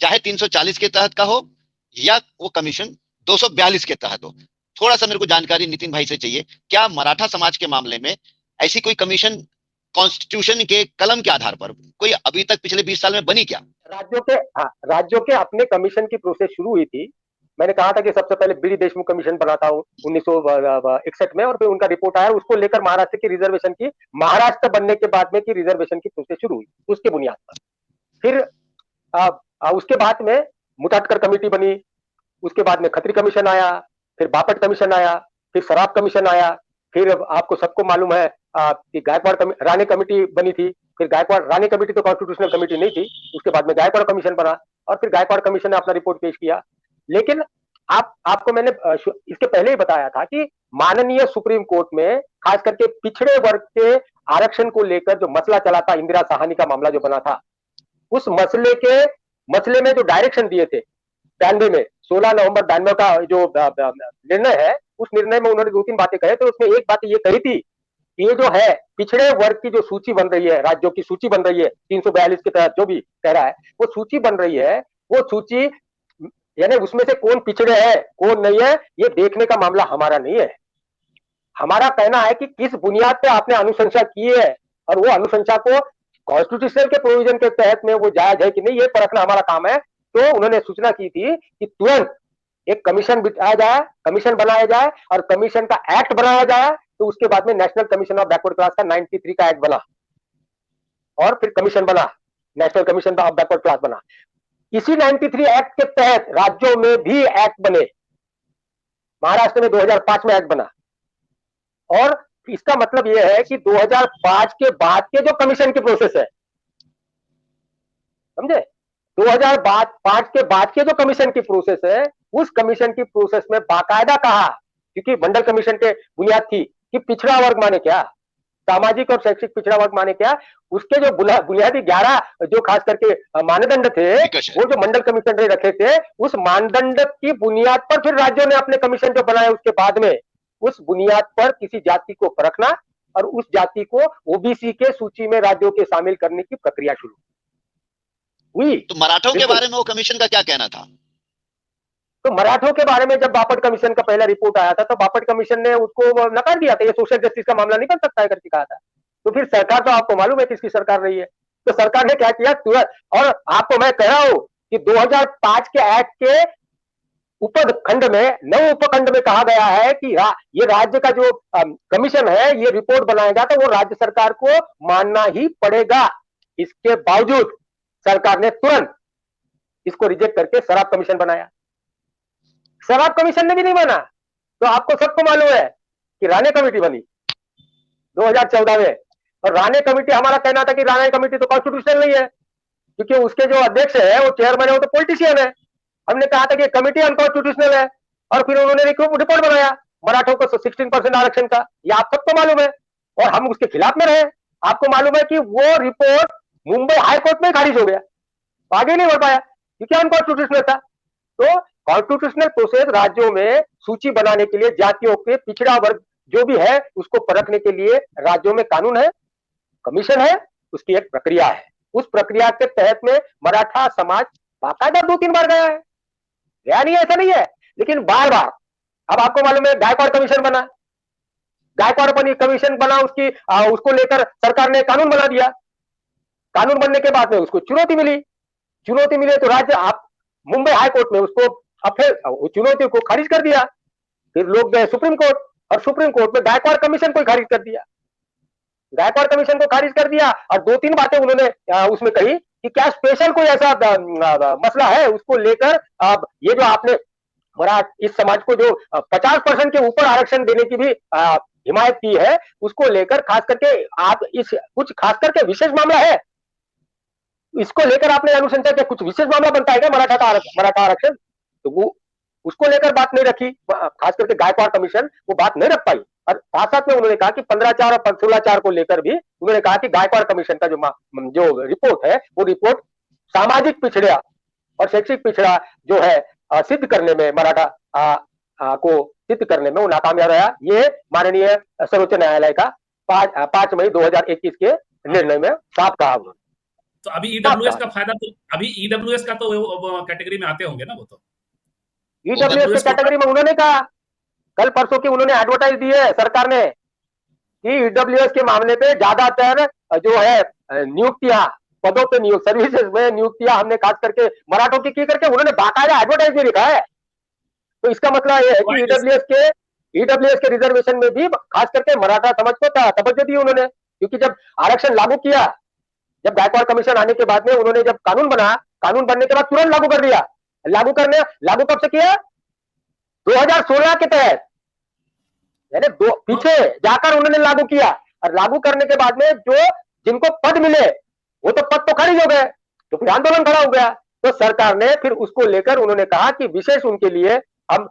चाहे 340 के तहत का हो या वो कमीशन 242 के तहत हो। थोड़ा सा मेरे को जानकारी नितिन भाई से चाहिए, क्या मराठा समाज के मामले में ऐसी कोई कमीशन कॉन्स्टिट्यूशन के कलम के आधार पर कोई अभी तक पिछले 20 साल में बनी क्या? राज्यों के अपने कमीशन की प्रोसेस शुरू हुई थी। मैंने कहा था कि सबसे पहले बीडी देशमुख कमीशन बना था 1961 में और फिर उनका रिपोर्ट आया, उसको लेकर महाराष्ट्र की रिजर्वेशन की, महाराष्ट्र बनने के बाद में की रिजर्वेशन की प्रोसेस शुरू हुई उसके बुनियाद पर। फिर उसके बाद में मुताटकर कमेटी बनी, उसके बाद में खत्री कमीशन आया, फिर बापट कमीशन आया, फिर सराफ कमीशन आया, फिर आपको सबको मालूम है कि राणे कमेटी बनी थी, फिर गायकवाड़ राणे कमेटी तो कॉन्स्टिट्यूशनल कमेटी नहीं थी, उसके बाद में गायकवाड़ कमीशन बना और फिर गायकवाड़ कमीशन ने अपना रिपोर्ट पेश किया। लेकिन आपको मैंने इसके पहले ही बताया था कि माननीय सुप्रीम कोर्ट में खास करके पिछड़े वर्ग के आरक्षण को लेकर जो मसला चला था, इंदिरा साहनी का मामला जो बना था, उस मसले में जो डायरेक्शन दिए थे 92 में, 16 नवंबर 92 का जो निर्णय है, उस निर्णय में उन्होंने 2-3 बातें कहे। तो उसमें एक बात ये कही थी, ये जो है पिछड़े वर्ग की जो सूची बन रही है, राज्यों की सूची बन रही है 342 के तहत, जो भी कह रहा है वो सूची बन रही है, वो सूची यानी उसमें से कौन पिछड़े है कौन नहीं है, ये देखने का मामला हमारा नहीं है। हमारा कहना है कि किस बुनियाद पे आपने अनुशंसा की है और वो अनुशंसा को कॉन्स्टिट्यूशन के प्रोविजन के तहत में वो जायज है कि नहीं, ये परखना हमारा काम है। तो उन्होंने सूचना की थी कि तुरंत एक कमीशन बिठाया जाए, कमीशन बनाया जाए और कमीशन का एक्ट बनाया जाए। तो उसके बाद में national commission of backward class का 93 का एक्ट बना और फिर कमीशन बना, national commission of backward class बना। इसी 93 एक्ट के तहत राज्यों में भी एक्ट बने। महाराष्ट्र में 2005 में एक्ट बना और इसका मतलब यह है कि 2005 के बाद के जो कमीशन की प्रोसेस है, समझे, 2005 के बाद के जो कमीशन की प्रोसेस है, उस कमीशन की प्रोसेस में बाकायदा कहा, क्योंकि मंडल कमीशन के बुनियाद थी कि पिछड़ा वर्ग माने क्या, सामाजिक और शैक्षिक पिछड़ा वर्ग माने क्या, उसके जो बुनियादी 11 जो खास करके मानदंड थे, वो जो मंडल कमीशन ने रखे थे, उस मानदंड की बुनियाद पर फिर राज्यों ने अपने कमीशन जो बनाए, उसके बाद में उस बुनियाद पर किसी जाति को परखना और उस जाति को ओबीसी के सूची में राज्यों के शामिल करने की प्रक्रिया शुरू हुई। तो मराठों के बारे में वो कमीशन का क्या कहना था? तो मराठों के बारे में जब बापट कमीशन का पहला रिपोर्ट आया था, तो बापट कमीशन ने उसको नकार दिया था, ये सोशल जस्टिस का मामला नहीं बन सकता है करके कहा था। तो फिर सरकार, तो आपको मालूम है किसकी सरकार रही है, तो सरकार ने क्या किया तुरंत, और आपको मैं कह रहा हूं कि 2005 के एक्ट के उपखंड में, नव उपखंड में कहा गया है कि ये राज्य का जो कमीशन है, ये रिपोर्ट बनाएगा तो वो राज्य सरकार को मानना ही पड़ेगा। इसके बावजूद सरकार ने तुरंत इसको रिजेक्ट करके शराब कमीशन बनाया। शराब कमीशन ने भी नहीं माना, तो आपको सबको मालूम है कि राणे कमेटी बनी 2014 में, और राणे कमेटी, हमारा कहना था कि राणे कमेटी तो कॉन्स्टिट्यूशनल नहीं है, क्योंकि उसके जो अध्यक्ष है, वो चेयरमैन है, वो तो पॉलिटिशियन है। हमने कहा था कि कमेटी अनकॉन्स्टिट्यूशनल है, और फिर उन्होंने रिपोर्ट बनाया मराठों को 16% आरक्षण का, ये आप सबको मालूम है, और हम उसके खिलाफ में रहे। आपको मालूम है कि वो रिपोर्ट मुंबई हाईकोर्ट में खारिज हो गया, आगे नहीं बढ़ पाया क्योंकि अनकॉन्स्टिट्यूशनल था। तो कॉन्स्टिट्यूशनल प्रोसेस राज्यों में सूची बनाने के लिए जातियों के पिछड़ा वर्ग जो भी है उसको परखने के लिए राज्यों में कानून है, कमीशन है, उसकी एक प्रक्रिया है। उस प्रक्रिया के तहत में मराठा समाज बाकायदा 2-3 बार गया है, गया नहीं है ऐसा नहीं है, लेकिन बार बार। अब आपको मालूम है गायकवाड़ कमीशन बना, गायकवाड़ कमीशन बना, उसको लेकर सरकार ने कानून बना दिया। कानून बनने के बाद में उसको चुनौती मिली तो राज्य, आप मुंबई हाईकोर्ट में उसको फिर चुनौती को खारिज कर दिया। फिर लोग गए सुप्रीम कोर्ट, और सुप्रीम कोर्ट में गायकवाड़ कमीशन को खारिज कर दिया। गायकवाड़ कमीशन को खारिज कर दिया और 2-3 बातें उन्होंने उसमें कही कि क्या स्पेशल कोई ऐसा मसला है उसको लेकर, ये जो आपने इस समाज को जो 50% के ऊपर आरक्षण देने की भी हिमायत की है, उसको लेकर खास करके आप कुछ खास करके विशेष मामला है, इसको लेकर आपने अनुशंसा किया, कुछ विशेष मामला बनता है क्या मराठा आरक्षण, तो वो उसको लेकर बात नहीं रखी। खास करके गायकवाड़ कमीशन वो बात नहीं रख पाई। और साथ साथ में उन्होंने कहा कि 15/4 और 16/4 को लेकर भी उन्होंने कहा कि गायकवाड़ कमीशन का जो रिपोर्ट है, वो रिपोर्ट सामाजिक पिछड़ा और शैक्षिक पिछड़ा जो है सिद्ध करने में, मराठा को सिद्ध करने में वो नाकामयाब रहा। ये माननीय सर्वोच्च न्यायालय का 5 मई 2021 के निर्णय में साफ कहा उन्होंने। तो अभी ईडब्ल्यूएस का फायदा, तो अभी ईडब्ल्यूएस का तो कैटेगरी में आते होंगे ना, वो तो ईडब्ल्यूएस के कैटेगरी में उन्होंने कहा, कल परसों की उन्होंने एडवर्टाइज दी है सरकार ने कि ईडब्ल्यूएस के मामले पे ज्यादातर जो है नियुक्तियां, पदों पे सर्विसेज में नियुक्तियां हमने खास करके मराठों की करके उन्होंने बाकायदा एडवर्टाइज में लिखा है। तो इसका मतलब यह है कि ईडब्ल्यूएस के रिजर्वेशन में भी खास करके मराठा समाज को तवज्जो दी उन्होंने, क्योंकि जब आरक्षण लागू किया, जब गायकवाड़ कमीशन आने के बाद में उन्होंने जब कानून बना, कानून बनने के बाद तुरंत लागू कर दिया। लागू कब से किया? 2016 के तहत, यानी पीछे जाकर उन्होंने लागू किया। और लागू करने के बाद में जो जिनको पद मिले वो तो पद तो खारिज हो गए, तो फिर आंदोलन खड़ा हो गया। तो सरकार ने फिर उसको लेकर उन्होंने कहा कि विशेष उनके लिए हम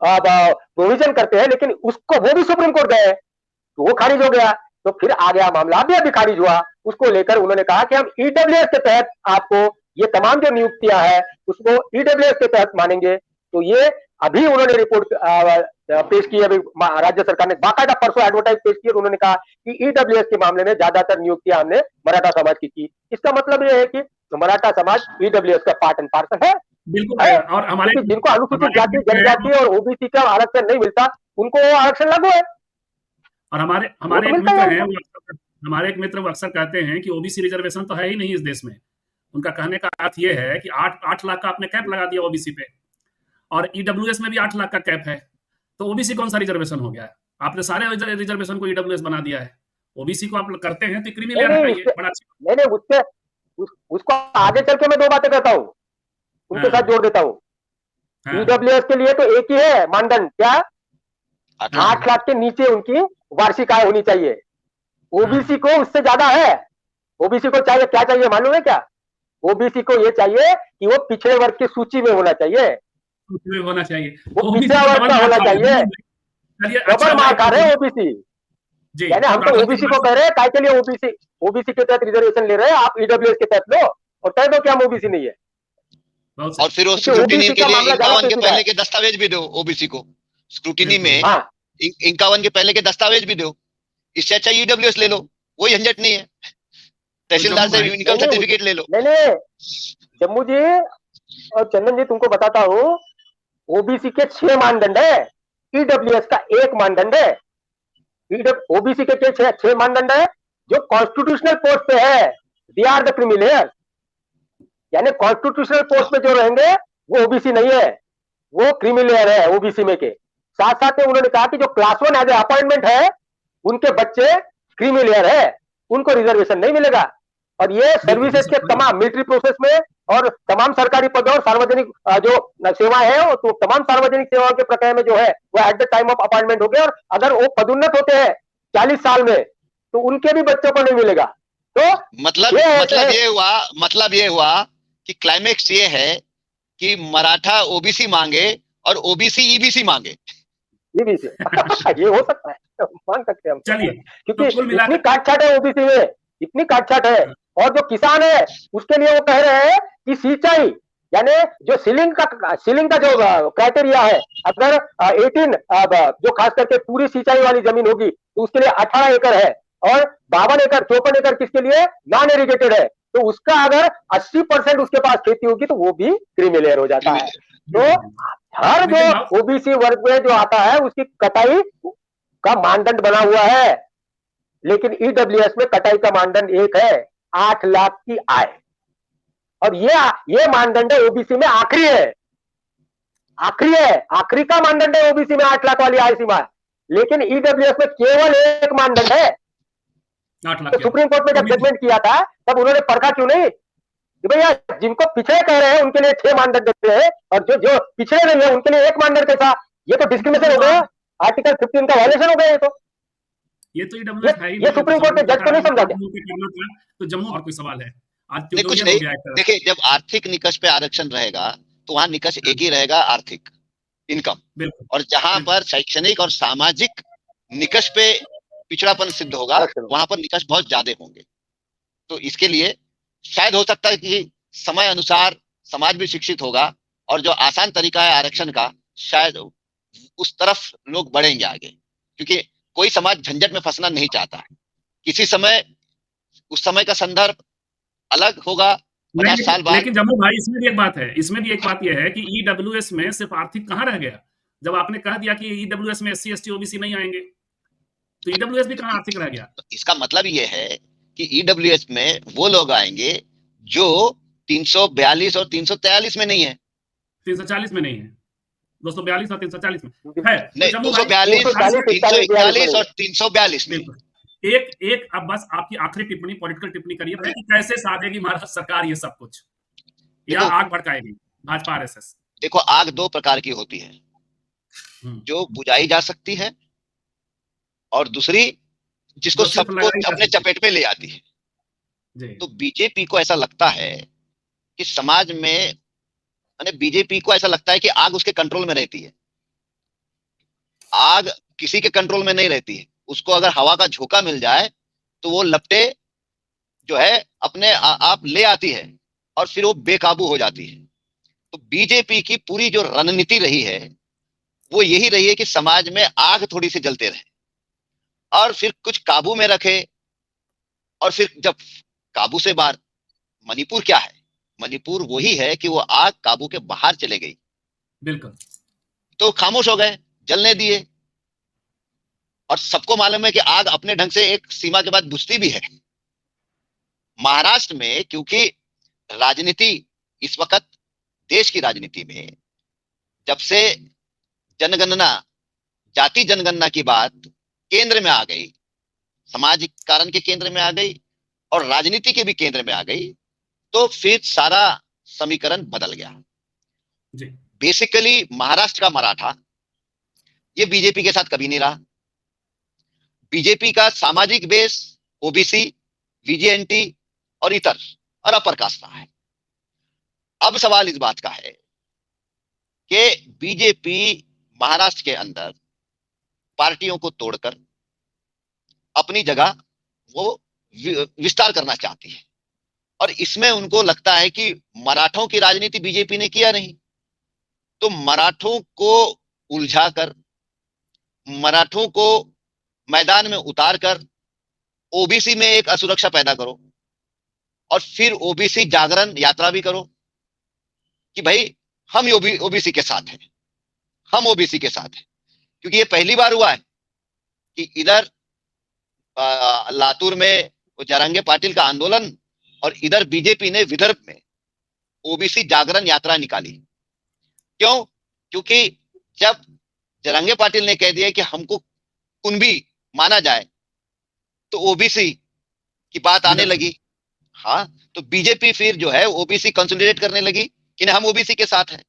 प्रोविजन करते हैं, लेकिन उसको वो भी सुप्रीम कोर्ट गए तो वो खारिज हो गया। तो फिर आ गया मामला, अभी खारिज हुआ, उसको लेकर उन्होंने कहा कि हम ईडब्ल्यूएस के तहत आपको ये तमाम जो नियुक्तियां है उसको ईडब्ल्यूएस के तहत मानेंगे। तो ये अभी उन्होंने रिपोर्ट पेश की, अभी राज्य सरकार ने बाकायदा परसों एडवर्टाइज पेश की और उन्होंने कहा कि ईडब्ल्यूएस के मामले में ज्यादातर नियुक्तियां हमने मराठा समाज की। इसका मतलब यह है कि मराठा समाज ईडब्ल्यूएस का पार्ट एंड पार्सल है। बिल्कुल है। और हमारे जिनको अनुसूचित जाति जनजाति और ओबीसी का आरक्षण नहीं मिलता उनको वो आरक्षण लागू है। और हमारे एक मित्र हैं, हमारे एक मित्र वो अक्सर कहते हैं कि ओबीसी रिजर्वेशन तो है ही नहीं इस देश में। उनका कहने का अर्थ ये है कि 8 लाख का आपने कैप लगा दिया ओबीसी पे, और ईडब्ल्यूएस में भी 8 लाख का कैप है, तो ओबीसी कौन सा रिजर्वेशन हो गया है? आपने सारे रिजर्वेशन को ईडब्ल्यूएस बना दिया है। ओबीसी को आप करते हैं तो क्रीमी लेयर हटाइए, बड़ा अच्छा। नहीं उससे उसको आगे चल के मैं 2 बातें कहता हूँ, उनके साथ जोड़ देता हूँ। ईडब्ल्यूएस के लिए तो एक ही है मानदंड, क्या? 8 लाख के नीचे उनकी वार्षिक आय होनी चाहिए। ओबीसी को उससे ज्यादा है। ओबीसी को चाहिए, क्या चाहिए मालूम है क्या? ओबीसी को ये चाहिए कि वो पिछड़े वर्ग की सूची में होना चाहिए, वो पिछड़ा वर्ग का होना चाहिए। डबल मार खा रहे हैं ओबीसी, यानी हम तो ओबीसी को कह रहे हैं, काय के लिए ओबीसी के तहत रिजर्वेशन ले रहे हैं, आप ईडब्ल्यूएस के तहत लो और कह दो कि हम ओबीसी नहीं है। और फिर वो स्क्रूटिनी के लिए 51 के पहले के दस्तावेज भी दो ओबीसी को, स्क्रूटिनी में 51 के पहले के दस्तावेज भी दो। इससे अच्छा ईडब्ल्यूएस ले लो, कोई झंझट नहीं है, तहसीलदार से इनकम सर्टिफिकेट ले लो। नहीं जम्मू जी और चंदन जी, तुमको बताता हूँ, ओबीसी के 6 मानदंड है, ईडब्ल्यूएस का 1 मानदंड है। ओबीसी के 6 मानदंड है, जो कॉन्स्टिट्यूशनल पोस्ट पे है, they are the creamy layer, यानी कॉन्स्टिट्यूशनल पोस्ट पे जो रहेंगे वो ओबीसी नहीं है, वो क्रीमी लेयर है ओबीसी में के। साथ साथ में उन्होंने कहा कि जो क्लास 1 एज ए अपॉइंटमेंट है उनके बच्चे क्रीमी लेयर है, उनको रिजर्वेशन नहीं मिलेगा। और ये सर्विसेज के तमाम मिलिट्री प्रोसेस में और तमाम सरकारी पदों और सार्वजनिक जो सेवाएं हैं, तो तमाम सार्वजनिक सेवाओं के प्रक्रिया में जो है वो at the time of appointment हो गया, और अगर वो पदोन्नत होते हैं 40 साल में तो उनके भी बच्चों को नहीं मिलेगा। तो मतलब ये हुआ कि क्लाइमेक्स ये है कि मराठा ओबीसी मांगे और ओबीसी ईबीसी मांगे। ये हो सकता है, मांग सकते हैं हम, चलिए, क्योंकि इतनी काटछाट है ओबीसी में, इतनी काटछाट है। और जो किसान है उसके लिए वो कह रहे हैं कि सिंचाई, यानी जो सीलिंग का जो क्राइटेरिया है, अगर 18 जो खास करके पूरी सिंचाई वाली जमीन होगी तो उसके लिए 18 एकड़ है, और 52 एकड़ 54 एकड़ किसके लिए? नॉन इरिगेटेड है। तो उसका अगर 80% उसके पास खेती होगी तो वो भी क्रीमी लेयर हो जाता है। तो हर जो ओबीसी वर्ग में जो आता है उसकी कटाई का मानदंड बना हुआ है, लेकिन ईडब्ल्यूएस में कटाई का मानदंड एक है, 8 लाख की आय। और ये मानदंड है ओबीसी में आखिरी है, आखिरी का मानदंड है ओबीसी में 8 लाख वाली आय सीमा, लेकिन ईडब्ल्यूएस में केवल एक मानदंड है। तो सुप्रीम कोर्ट में जब जजमेंट किया था तब उन्होंने परखा क्यों नहीं कि भैया जिनको पिछड़े कह रहे हैं उनके लिए 6 मानदंड देते हैं, और जो पिछड़े नहीं है उनके लिए 1 मानदंड कैसा? ये तो डिस्क्रिमिनेशन हो गया, आर्टिकल 15 का वायलेशन हो गया। ये सुप्रीम कोर्ट ने जज को नहीं समझा क्या? तो जम्मू और कोई सवाल है आज? कुछ नहीं, देखिए जब आर्थिक निकष पे आरक्षण रहेगा तो वहां निकष एक ही रहेगा, आर्थिक इनकम। और जहां पर शैक्षणिक और सामाजिक निकष पे पिछड़ापन सिद्ध होगा वहां पर निकष बहुत ज्यादा होंगे। तो इसके लिए शायद हो सकता है कि समय अनुसार समाज भी शिक्षित होगा, और जो आसान तरीका है आरक्षण का शायद उस तरफ लोग बढ़ेंगे आगे, क्योंकि कोई समाज झंझट में फंसना नहीं चाहता। किसी समय उस समय का संदर्भ अलग होगा, 50 साल बाद। लेकिन जम्मू भाई इसमें भी एक बात यह है कि ईडब्ल्यूएस में सिर्फ आर्थिक कहाँ रह गया? जब आपने कह दिया कि ईडब्ल्यूएस में SC ST OBC नहीं आएंगे तो ईडब्ल्यूएस भी कहाँ आर्थिक रह गया? इसका मतलब ये है कि ईडब्ल्यूएस में वो लोग आएंगे जो 342 और 343 में नहीं है, 340 में नहीं है, 242 और 340 में है, नहीं 242, 341 और 342 में। एक अब बस आपकी आखिरी टिप्पणी, पॉलिटिकल टिप्पणी करिए कि कैसे साधेगी महाराष्ट्र सरकार ये सब कुछ, या आग भड़काएगी भाजपा RSS? देखो, आग 2 प्रकार की होती है, जो बुझाई जा सकती है और दूसरी जिसको जो सिर्फ सबको लड़ाई का अपने सीखे। चपेट में ले आती है। जी, तो बीजेपी को ऐसा लगता है कि समाज में, माने बीजेपी को ऐसा लगता है कि आग उसके कंट्रोल में रहती है। आग किसी के कंट्रोल में नहीं रहती है, उसको अगर हवा का झोंका मिल जाए तो वो लपटे जो है अपने आप ले आती है और फिर वो बेकाबू हो जाती है। तो बीजेपी की पूरी जो रणनीति रही है वो यही रही है कि समाज में आग थोड़ी सी जलते रहे और फिर कुछ काबू में रखे, और फिर जब काबू से बाहर, मणिपुर क्या है, मणिपुर वही है कि वो आग काबू के बाहर चले गई बिल्कुल। तो खामोश हो गए, जलने दिए। और सबको मालूम है कि आग अपने ढंग से एक सीमा के बाद बुझती भी है। महाराष्ट्र में क्योंकि राजनीति इस वक्त, देश की राजनीति में जब से जनगणना, जाति जनगणना की बात केंद्र में आ गई, सामाजिक कारण के केंद्र में आ गई और राजनीति के भी केंद्र में आ गई, तो फिर सारा समीकरण बदल गया। जी, बेसिकली महाराष्ट्र का मराठा ये बीजेपी के साथ कभी नहीं रहा। बीजेपी का सामाजिक बेस ओबीसी, वीजेएनटी और इतर और अपर कास्ट रहा है। अब सवाल इस बात का है कि बीजेपी महाराष्ट्र के अंदर पार्टियों को तोड़कर अपनी जगह वो विस्तार करना चाहती है, और इसमें उनको लगता है कि मराठों की राजनीति बीजेपी ने किया नहीं, तो मराठों को उलझाकर, मराठों को मैदान में उतारकर ओबीसी में एक असुरक्षा पैदा करो और फिर ओबीसी जागरण यात्रा भी करो कि भाई हम ओबीसी के साथ हैं, हम ओबीसी के साथ हैं। क्योंकि ये पहली बार हुआ है कि इधर लातूर में जरंगे पाटिल का आंदोलन और इधर बीजेपी ने विदर्भ में ओबीसी जागरण यात्रा निकाली। क्यों? क्योंकि जब जरंगे पाटिल ने कह दिया कि हमको कुनबी माना जाए तो ओबीसी की बात आने लगी। हाँ, तो बीजेपी फिर जो है ओबीसी कंसोलिडेट करने लगी कि हम ओबीसी के साथ हैं,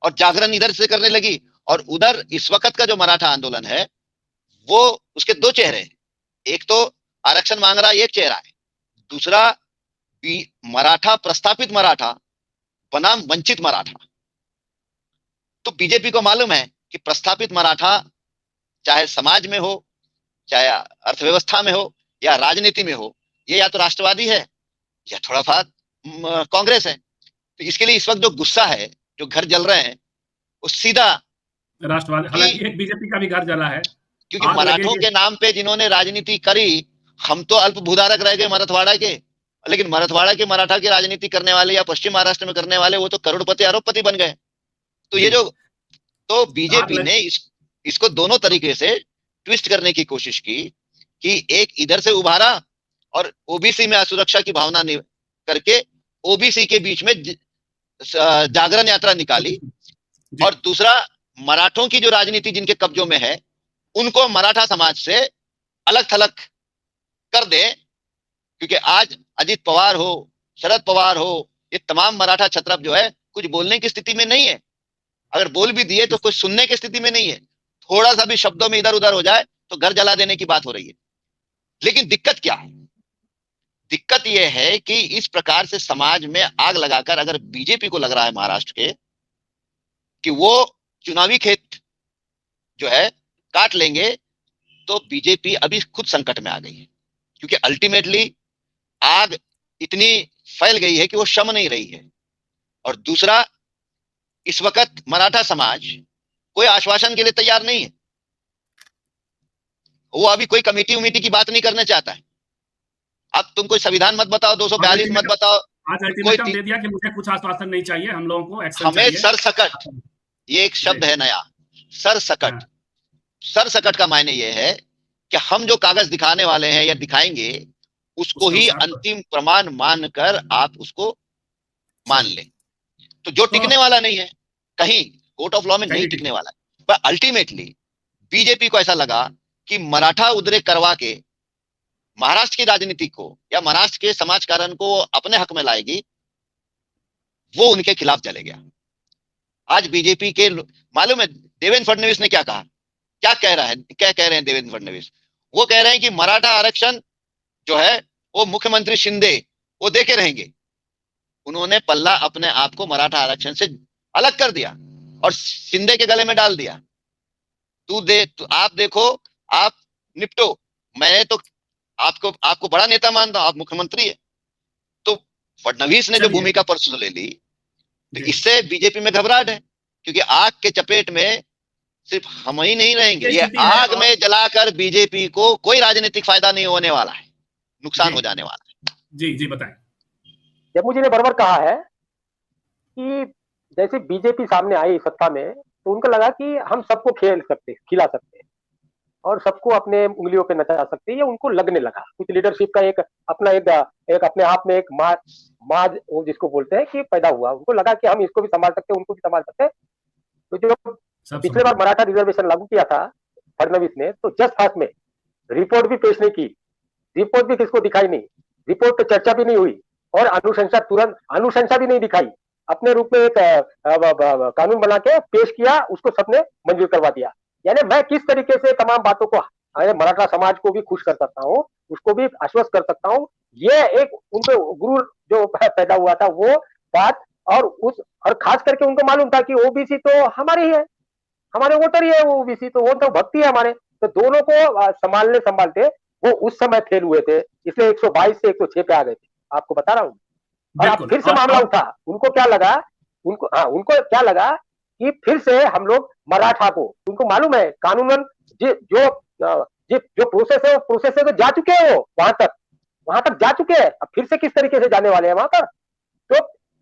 और जागरण इधर से करने लगी। और उधर इस वक्त का जो मराठा आंदोलन है वो, उसके दो चेहरे हैं, एक तो आरक्षण मांग रहा एक चेहरा है, दूसरा मराठा, प्रस्थापित मराठा बनाम वंचित मराठा। तो बीजेपी को मालूम है कि प्रस्थापित मराठा चाहे समाज में हो, चाहे अर्थव्यवस्था में हो या राजनीति में हो, ये या तो राष्ट्रवादी है या थोड़ा बहुत कांग्रेस है। तो इसके लिए इस वक्त जो गुस्सा है, जो घर जल रहे हैं, वो सीधा राष्ट्रवादी, हालांकि एक बीजेपी का भी घर जला है, क्योंकि मराठों के नाम पे जिन्होंने राजनीति करी, हम तो अल्प भूधारक रह गए मराठवाड़ा के, लेकिन मराठवाड़ा के मराठा की राजनीति करने वाले या पश्चिम महाराष्ट्र में करने वाले वो तो करोड़पति अरबपति बन गए। तो ये जो, तो बीजेपी ने इसको दोनों तरीके से ट्विस्ट करने की कोशिश की कि एक इधर से उभारा और ओबीसी में असुरक्षा की भावना करके ओबीसी के बीच में जागरण यात्रा निकाली, और दूसरा मराठों की जो राजनीति जिनके कब्जों में है उनको मराठा समाज से अलग थलग कर दे। क्योंकि आज अजित पवार हो, शरद पवार हो, ये तमाम मराठा छत्रप जो है कुछ बोलने की स्थिति में नहीं है, अगर बोल भी दिए तो कुछ सुनने की स्थिति में नहीं है। थोड़ा सा भी शब्दों में इधर उधर हो जाए तो घर जला देने की बात हो रही है। लेकिन दिक्कत क्या है? दिक्कत यह है कि इस प्रकार से समाज में आग लगाकर अगर बीजेपी को लग रहा है महाराष्ट्र के कि वो चुनावी खेत जो है काट लेंगे, तो बीजेपी अभी खुद संकट में आ गई है। क्योंकि अल्टीमेटली आग इतनी फैल गई है कि वो शम नहीं रही है। और दूसरा, इस वक्त मराठा समाज कोई आश्वासन के लिए तैयार नहीं है, वो अभी कोई कमेटी उमेटी की बात नहीं करना चाहता है। अब तुम कोई संविधान मत बताओ, 242 मत बताओ, आज अल्टीमेटम दे दिया कि मुझे कुछ आश्वासन नहीं चाहिए, हम लोगों को एक्शन हमें चाहिए। सरसकट, ये एक शब्द है नया, सरसकट। सरसकट का मायने ये है कि हम जो कागज दिखाने वाले हैं या दिखाएंगे उसको ही अंतिम प्रमाण मानकर आप उसको मान लें। तो जो टिकने वाला नहीं है, कहीं कोर्ट ऑफ लॉ में नहीं टिकने वाला है। पर अल्टीमेटली बीजेपी को ऐसा लगा कि मराठा उद्रेक करवा के महाराष्ट्र की राजनीति को या महाराष्ट्र के समाजकारण को अपने हक में लाएगी, वो उनके खिलाफ चले गया। आज बीजेपी के, मालूम है देवेंद्र फडणवीस ने क्या कहा, क्या कह रहे हैं देवेंद्र फडणवीस? वो कह रहे हैं कि मराठा आरक्षण जो है वो मुख्यमंत्री शिंदे वो देके रहेंगे। उन्होंने पल्ला अपने आप को मराठा आरक्षण से अलग कर दिया और शिंदे के गले में डाल दिया। आप देखो, आप निपटो। मैं तो आपको बड़ा नेता मानता हूं, आप मुख्यमंत्री है। तो फडणवीस ने जो भूमिका परसों ले ली, तो इससे बीजेपी में घबराहट है, क्योंकि आग के चपेट में सिर्फ हम ही नहीं रहेंगे, ये आग में जलाकर बीजेपी को कोई राजनीतिक फायदा नहीं होने वाला है, नुकसान हो जाने वाला है। जी जी बताएं। जब मुझे ने बराबर कहा है कि जैसे बीजेपी सामने आई सत्ता में, तो उनको लगा कि हम सबको खिला सकते हैं और सबको अपने उंगलियों पे नचा सकते हैं। ये उनको लगने लगा, कुछ लीडरशिप का एक अपने आप में एक माज वो जिसको बोलते हैं कि पैदा हुआ। उनको लगा कि हम इसको भी संभाल सकते हैं, उनको भी संभाल सकते हैं। तो जो पिछले बार मराठा रिजर्वेशन लागू किया था फडणवीस ने, तो जस्ट पास में रिपोर्ट भी पेश नहीं की, रिपोर्ट भी किसको दिखाई नहीं, रिपोर्ट पे चर्चा भी नहीं हुई और अनुशंसा भी नहीं दिखाई। अपने रूप में एक कानून बना के पेश किया, उसको सबने मंजूर करवा दिया। यानी मैं किस तरीके से तमाम बातों को मराठा समाज को भी खुश कर सकता हूँ, उसको भी आश्वस्त कर सकता हूँ। ये एक उनको गुरु जो पैदा हुआ था वो बात, और खास करके उनको मालूम था कि ओबीसी तो हमारे ही है, हमारे वोटर ही है, वो ओबीसी तो वो तो भक्ति है हमारे। तो दोनों को संभालते वो उस समय फेल हुए थे, इसलिए 122 से 106 पे आ गए थे, आपको बता रहा हूँ। और अब फिर से मामला उठा, उनको क्या लगा कि फिर से हम लोग मराठा को, उनको मालूम है कानूनन जो प्रोसेस है वो प्रोसेस से तो जा चुके हैं, वो वहां तक जा चुके हैं। अब फिर से किस तरीके से जाने वाले हैं वहां पर,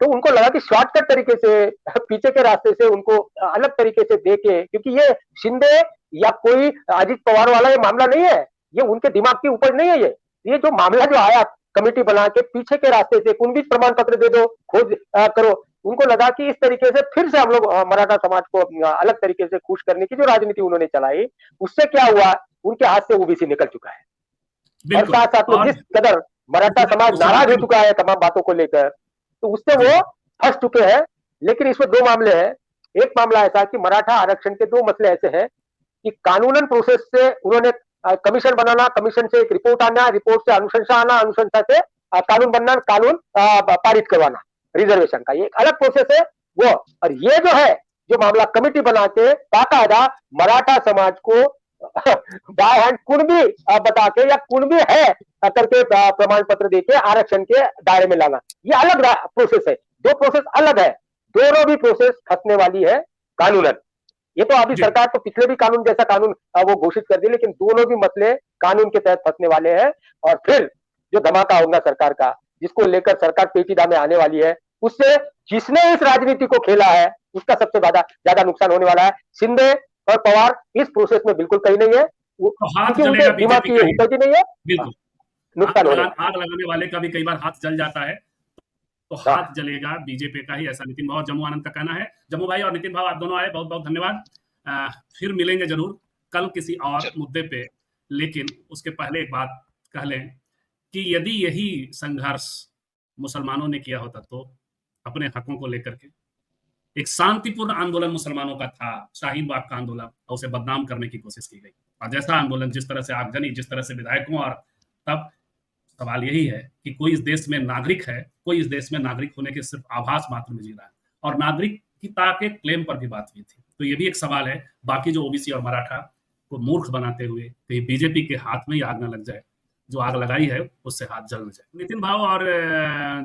तो उनको लगा कि शॉर्टकट तरीके से पीछे के रास्ते से उनको अलग तरीके से देके, क्योंकि ये शिंदे या कोई अजित पवार वाला ये मामला नहीं है, ये उनके दिमाग की उपज नहीं है। ये जो मामला जो आया कमेटी बना के पीछे के रास्ते से, कुंभित प्रमाण पत्र दे दो, खोज करो, उनको लगा कि इस तरीके से फिर से हम लोग मराठा समाज को अलग तरीके से खुश करने की जो राजनीति उन्होंने चलाई, उससे क्या हुआ, उनके हाथ से ओबीसी निकल चुका है। और साथ साथ में जिस कदर मराठा समाज नाराज हो चुका है तमाम बातों को लेकर, तो उससे वो फंस चुके हैं। लेकिन इसमें दो मामले हैं। एक मामला ऐसा कि मराठा आरक्षण के दो मसले ऐसे हैं कि कानूनन प्रोसेस से उन्होंने कमीशन बनाना, कमीशन से एक रिपोर्ट आना, रिपोर्ट से अनुशंसा आना, अनुशंसा से कानून बनना, कानून पारित करवाना रिजर्वेशन का, ये एक अलग प्रोसेस है वो। और ये जो है, जो मामला कमेटी बना के बाकायदा मराठा समाज को बाय हैंड कुणबी बता के या कुणबी है करके प्रमाण पत्र देके आरक्षण के दायरे में लाना, ये अलग प्रोसेस है। दो प्रोसेस अलग है, दोनों भी प्रोसेस फंसने वाली है कानूनन। ये तो अभी सरकार तो पिछले भी कानून जैसा कानून वो घोषित कर दी, लेकिन दोनों भी मसले कानून के तहत फंसने वाले हैं। और फिर जो धमाका होगा सरकार का, जिसको लेकर सरकार पेचीदा में आने वाली है, उससे जिसने इस राजनीति को खेला है उसका सबसे ज्यादा नुकसान होने वाला है। शिंदे और पवार इस प्रोसेस में बिल्कुल कहीं नहीं है, क्योंकि उनके दिमाग की उपज ही नहीं है। बिल्कुल नुकसान होगा। आग लगाने वाले का भी कई बार हाथ जल जाता है, तो हाथ जलेगा बीजेपी का ही, ऐसा नितिन भाव और जम्मू आनंद का कहना है। जम्मू भाई और नितिन भाव, आप दोनों आए, बहुत बहुत धन्यवाद। फिर मिलेंगे जरूर कल किसी और मुद्दे पे, लेकिन उसके पहले एक बात कह लें कि यदि यही संघर्ष मुसलमानों ने किया होता तो अपने हकों को लेकर के, एक शांतिपूर्ण आंदोलन मुसलमानों का था, शाहीन बाग का आंदोलन, और उसे बदनाम करने की कोशिश की गई। और जैसा आंदोलन, जिस तरह से आगजनी, जिस तरह से विधायकों, और तब सवाल यही है कि कोई इस देश में नागरिक है, कोई इस देश में नागरिक होने के सिर्फ आभास मात्र में जी रहा है, और नागरिकता के क्लेम पर भी बात हुई थी। तो ये भी एक सवाल है। बाकी जो ओबीसी और मराठा को मूर्ख बनाते हुए कहीं बीजेपी के हाथ में ही आग न लग जाए, जो आग लगाई है उससे हाथ जल न जाए। नितिन भाव और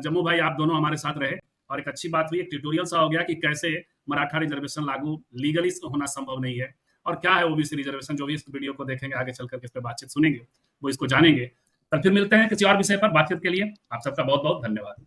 जम्मू भाई, आप दोनों हमारे साथ रहे और एक अच्छी बात हुई, एक ट्यूटोरियल सा हो गया कि कैसे मराठा रिजर्वेशन लागू लीगली होना संभव नहीं है, और क्या है ओबीसी रिजर्वेशन। जो भी इस वीडियो को देखेंगे, आगे चलकर इस पर बातचीत सुनेंगे, वो इसको जानेंगे। कल फिर मिलते हैं किसी और विषय पर बातचीत के लिए। आप सबका बहुत बहुत धन्यवाद।